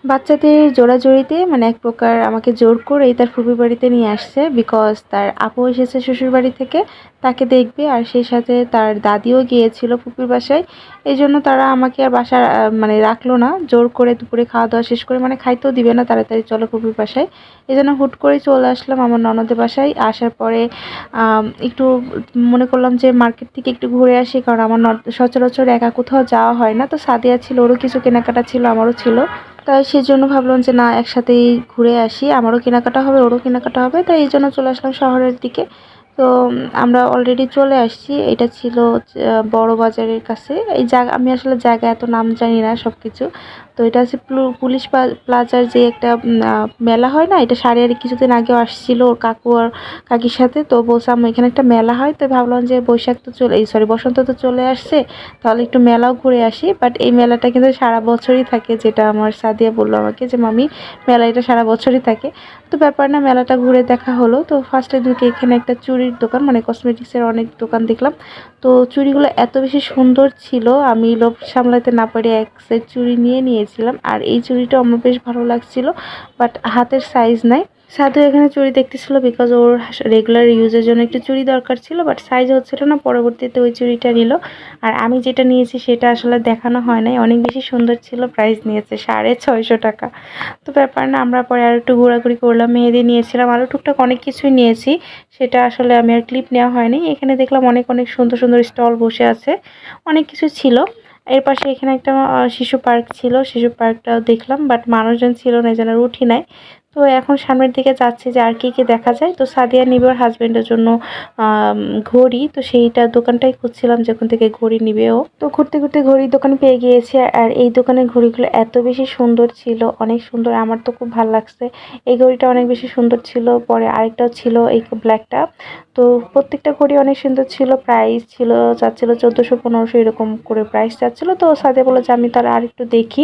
বাচ্চাদের জোড়াজুড়িতে মানে এক প্রকার আমাকে জোর করেই তার ফুপির বাড়িতে নিয়ে আসছে, বিকজ তার আপু এসেছে শ্বশুর বাড়ি থেকে, তাকে দেখবে আর সেই সাথে তার দাদিও গিয়েছিল ফুপির বাসায়। এই জন্য তারা আমাকে আর বাসা মানে রাখলো না, জোর করে দুপুরে খাওয়া দাওয়া শেষ করে মানে খাইতেও দিবে না, তাড়াতাড়ি চলো ফুপির বাসায়। এই জন্য হুট করে চলে আসলাম আমার ননদের বাসায়। আসার পরে একটু মনে করলাম যে মার্কেট থেকে একটু ঘুরে আসি, কারণ আমার সচরাচর একা কোথাও যাওয়া হয় না। তো সাদিয়া ছিল, ওরও কিছু কেনাকাটা ছিল, আমারও ছিল, তাই সেজন্য ভাবলাম যে না একসাথেই ঘুরে আসি, আমারও কেনাকাটা হবে ওরও কেনাকাটা হবে, তাই এই জন্য চলে আসলাম শহরের দিকে। তো আমরা অলরেডি চলে আসছি। এটা ছিল বড় বাজারের কাছে। এই জায়গা আমি আসলে জায়গা এত নাম জানি না সব কিছু। তো এটা হচ্ছে পুলিশ প্লাজার যে একটা মেলা হয় না, এটা সারিয়ারি কিছুদিন আগেও আসছিল ওর কাকু আর কাকির সাথে। তো বলছিলাম এখানে একটা মেলা হয়, তো ভাবলাম যে বৈশাখ তো চলে এই সরি বসন্ত তো চলে আসছে, তাহলে একটু মেলাও ঘুরে আসি। বাট এই মেলাটা কিন্তু সারা বছরই থাকে, যেটা আমার সাদিয়া বললো আমাকে যে মামি মেলা এটা সারা বছরই থাকে। তো ব্যাপার না, মেলাটা ঘুরে দেখা হলো। তো ফার্স্টে ঢুকে এখানে একটা চুড়ির দোকান মানে কসমেটিক্সের অনেক দোকান দেখলাম। তো চুড়িগুলো এত বেশি সুন্দর ছিল, আমি লোভ সামলাতে না পারি এক সেট চুড়ি নিয়েছিলাম। আর এই চুড়িটাও আমার বেশ ভালো লাগছিল, বাট হাতের সাইজ নাই। সাধু এখানে চুড়ি দেখতেছিল, বিকজ ওর রেগুলার ইউজের জন্য একটু চুড়ি দরকার ছিল, বাট সাইজ হচ্ছিল না। পরবর্তীতে ওই চুড়িটা নিল। আর আমি যেটা নিয়েছি সেটা আসলে দেখানো হয় নাই, অনেক বেশি সুন্দর ছিল। প্রাইস নিয়েছে 650 টাকা। তো ব্যাপার না, আমরা পরে আর একটু ঘোরাঘুরি করলাম, মেহেদি নিয়েছিলাম, আরও টুকটাক অনেক কিছুই নিয়েছি। সেটা আসলে আমি আর ক্লিপ নেওয়া হয়নি। এখানে দেখলাম অনেক অনেক সুন্দর সুন্দর স্টল বসে আছে, অনেক কিছু ছিল। এর পাশে এখানে একটা শিশু পার্ক ছিল, শিশু পার্কটাও দেখলাম, বাট মানুষজন ছিল না, যেন উঠি নাই। তো এখন সামনের দিকে যাচ্ছি যে আর কি কি দেখা যায়। তো সাদিয়া নিবে ওর হাজবেন্ডের জন্য ঘড়ি, তো সেইটা দোকানটাই খুঁজছিলাম যখন থেকে ঘড়ি নিবে ও। তো ঘুরতে ঘুরতে ঘড়ির দোকান পেয়ে গিয়েছি। আর এই দোকানের ঘড়িগুলো এত বেশি সুন্দর ছিল, অনেক সুন্দর, আমার তো খুব ভালো লাগছে। এই ঘড়িটা অনেক বেশি সুন্দর ছিল। পরে আরেকটাও ছিল এই ব্ল্যাকটা। তো প্রত্যেকটা ঘড়ি অনেক সুন্দর ছিল। প্রাইস ছিল চাচ্ছিল 1400 1500 এরকম করে প্রাইস চাচ্ছিল। তো সাদিয়া বললো যে আমি তাহলে আরেকটু দেখি।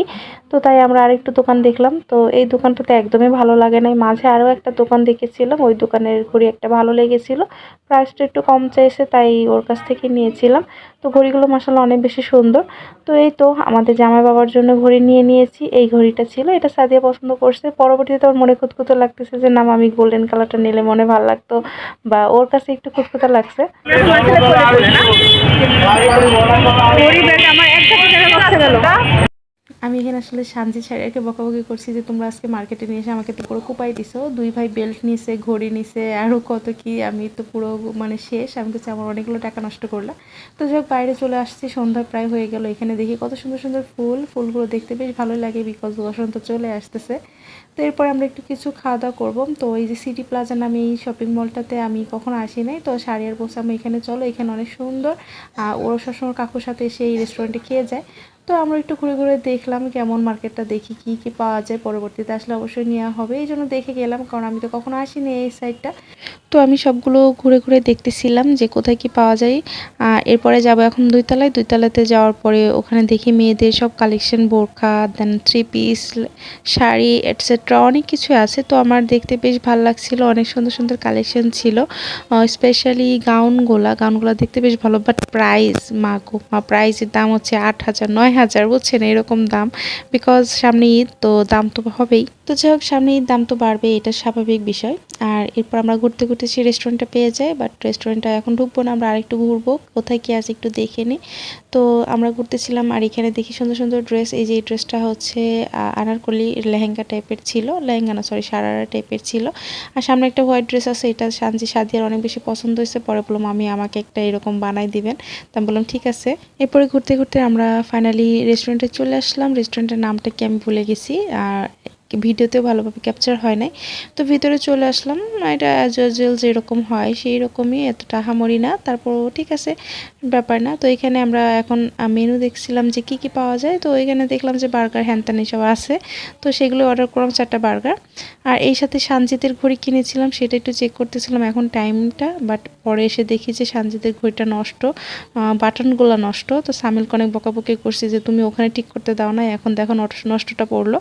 তো তাই আমরা আরেকটু দোকান দেখলাম। তো এই দোকানটাতে একদমই ভালো লাগে নাই। মাঝে আরও একটা দোকান দেখেছিলাম, ওই দোকানের ঘড়ি একটা ভালো লেগেছিল, প্রাইসটা একটু কম চাইছে, তাই ওর কাছ থেকে নিয়েছিলাম। তো ঘড়িগুলো মাসাল্লাহ অনেক বেশি সুন্দর। তো এই তো আমাদের জামাই বাবার জন্য ঘড়ি নিয়েছি। এই ঘড়িটা ছিল, এটা সাদিয়া পছন্দ করছে। পরবর্তীতে ওর মনে খুঁতখুঁতো লাগতেছে যে না আমি গোল্ডেন কালারটা নিলে মনে ভালো লাগতো, বা ওর কাছে একটু খুঁতখুঁতো লাগছে। আমি এখানে আসলে সানজি ছাড়িয়াকে বকাবকি করছি যে তোমরা আজকে মার্কেটে নিয়ে এসে আমাকে তো পুরো কুপাই দিছো, দুই ভাই বেল্ট নিছে, ঘড়ি নিছে, আরও কত কি, আমি তো পুরো মানে শেষ। আমি বলছি আমার অনেকগুলো টাকা নষ্ট করলাম। তো যাই হোক বাইরে চলে আসছি, সন্ধ্যা প্রায় হয়ে গেল। এখানে দেখি কত সুন্দর সুন্দর ফুলগুলো দেখতে বেশ ভালো লাগে, বিকজ বসন্ত চলে আসতেছে। তো এরপর আমরা একটু কিছু খাওয়া দাওয়া করবো। তো এই যে সিটি প্লাজা নামে এই শপিং মলটাতে আমি কখনো আসি নাই। তো সারিয়ার বসে আমি এখানে চলো, এখানে অনেক সুন্দর। ওরা সবসময় কাকুর সাথে এসে এই রেস্টুরেন্টে খেয়ে যায়। তো আমরা একটু ঘুরে ঘুরে দেখলাম কেমন, মার্কেটটা দেখি কি কি পাওয়া যায়, পরবর্তীতে আসলে অবশ্যই নেওয়া হবে, এই জন্য দেখে গেলাম, কারণ আমি তো কখনো আসিনি এই সাইডটা। তো আমি সবগুলো ঘুরে ঘুরে দেখতেছিলাম যে কোথায় কি পাওয়া যায়। এরপরে যাব এখন দুইতলাতে যাওয়ার পরে ওখানে দেখি মেয়েদের সব কালেকশন, বোরখা, দেন 3 পিস, শাড়ি এটসেট্রা অনেক কিছু আছে। তো আমার দেখতে বেশ ভালো লাগছিল, অনেক সুন্দর সুন্দর কালেকশন ছিল। স্পেশালি গাউনগুলো দেখতে বেশ ভালো, বাট প্রাইস প্রাইসের দাম হচ্ছে 8000 9000, বুঝছেন এরকম দাম। বিকজ সামনে ঈদ, তো দাম তো হবেই। তো যাই হোক সামনে ঈদ, দাম তো বাড়বে, এটা স্বাভাবিক বিষয়। আর এরপর আমরা ঘুরতে ঘুরতে সেই রেস্টুরেন্টটা পেয়ে যাই, বাট রেস্টুরেন্টটা এখন ঢুকবো না, আমরা আরেকটু ঘুরবো, কোথায় কি আছে একটু দেখে নিই। তো আমরা ঘুরতেছিলাম আর এখানে দেখি সুন্দর সুন্দর ড্রেস। এই যে এই ড্রেসটা হচ্ছে আনারকলি লেহেঙ্গা টাইপের ছিল, লেহেঙ্গা না সরি সারারা টাইপের ছিল। আর সামনে একটা হোয়াইট ড্রেস আছে, এটা সাদিয়ার অনেক বেশি পছন্দ হয়েছে। পরে বললাম আমি আমাকে একটা এরকম বানাই দিবেন, তো আমি বললাম ঠিক আছে। এরপরে ঘুরতে ঘুরতে আমরা ফাইনালি রেস্টুরেন্টে চলে আসলাম। রেস্টুরেন্টের নামটা কি আমি ভুলে গেছি, আর ভিডিওতেও ভালোভাবে ক্যাপচার হয় নাই। তো ভিতরে চলে আসলাম, এটা অ্যাজ ইউজুয়াল যেরকম হয় সেই রকমই, এতটা আহামরি না, তারপরও ঠিক আছে, ব্যাপার না। তো এখানে আমরা এখন মেনু দেখছিলাম যে কি কি পাওয়া যায়। তো এখানে দেখলাম যে বার্গার হ্যানত্যান এসব আছে, তো সেগুলো অর্ডার করলাম 4টা বার্গার। আর এই সাথে সানজিতের ঘড়ি কিনেছিলাম, সেটা একটু চেক করতেছিলাম এখন টাইমটা, বাট পরে এসে দেখি যে সানজিতের ঘড়িটা নষ্ট, বাটনগুলো নষ্ট। তো সামিলকে অনেক বকাবকি করছি যে তুমি ওখানে ঠিক করতে দাও না, এখন দেখো নষ্টটা পড়লো।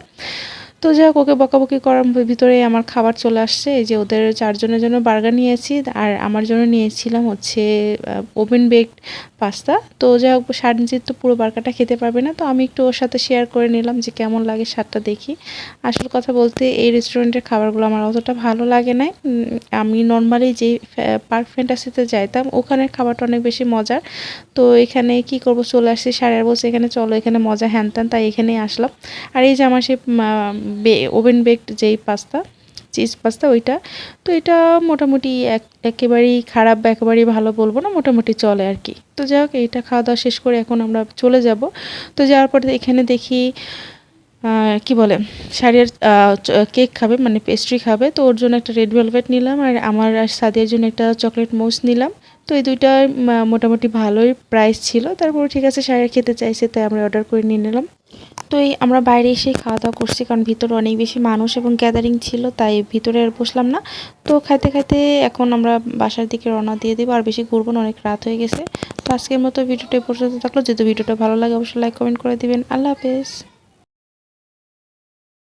তো যাই হোক, ওকে বকাবকি করার ভিতরে আমার খাবার চলে আসছে। এই যে ওদের 4 জনের জন্য বার্গার নিয়েছি আর আমার জন্য নিয়েছিলাম হচ্ছে ওভেন বেকড পাস্তা। তো যাই হোক, সানজিৎ তো পুরো বার্গারটা খেতে পারবে না, তো আমি একটু ওর সাথে শেয়ার করে নিলাম যে কেমন লাগে স্বাদটা দেখি। আসল কথা বলতে এই রেস্টুরেন্টের খাবারগুলো আমার অতটা ভালো লাগে না। আমি নর্মালি যেই পার্ক ফ্যান্টাসিতে যাইতাম ওখানের খাবারটা অনেক বেশি মজার। তো এখানে কি করব, চলে আসছি, সারার বলছে এখানে চলো, এখানে মজা হ্যান ত্যান, তাই এখানেই আসলাম। আর এই যে আমার সেই ওভেন বেকড যেই পাস্তা, চিজ পাস্তা ওইটা, তো এটা মোটামুটি একেবারেই খারাপ বা একেবারেই ভালো বলবো না, মোটামুটি চলে আর কি। তো যাই হোক, এইটা খাওয়া দাওয়া শেষ করে এখন আমরা চলে যাব। তো যাওয়ার পরে এখানে দেখি কি বলে, শাড়ির কেক খাবে, মানে পেস্ট্রি খাবে। তো ওর জন্য একটা রেড ভেলভেট নিলাম আর আমার আর সাদিয়ার জন্য একটা চকলেট মুস নিলাম। তো এই দুইটা মোটামুটি ভালোই প্রাইস ছিল। তারপর ঠিক আছে, শাড়ি খেতে চাইছে তাই আমরা অর্ডার করে নিয়ে নিলাম। তো এই আমরা বাইরে এসে খাওয়া দাওয়া করছি, কারণ ভিতরে অনেক বেশি মানুষ এবং গ্যাদারিং ছিল, তাই ভিতরে আর বসলাম না। তো খাইতে খাইতে এখন আমরা বাসার দিকে রওনা দিয়ে দেবো, আর বেশি ঘুরবো না, অনেক রাত হয়ে গেছে। তো আজকের মতো ভিডিওটা পর্যন্ত থাকলো। যদি ভিডিওটা ভালো লাগে অবশ্যই লাইক কমেন্ট করে দিবেন। আল্লাহ হাফেজ।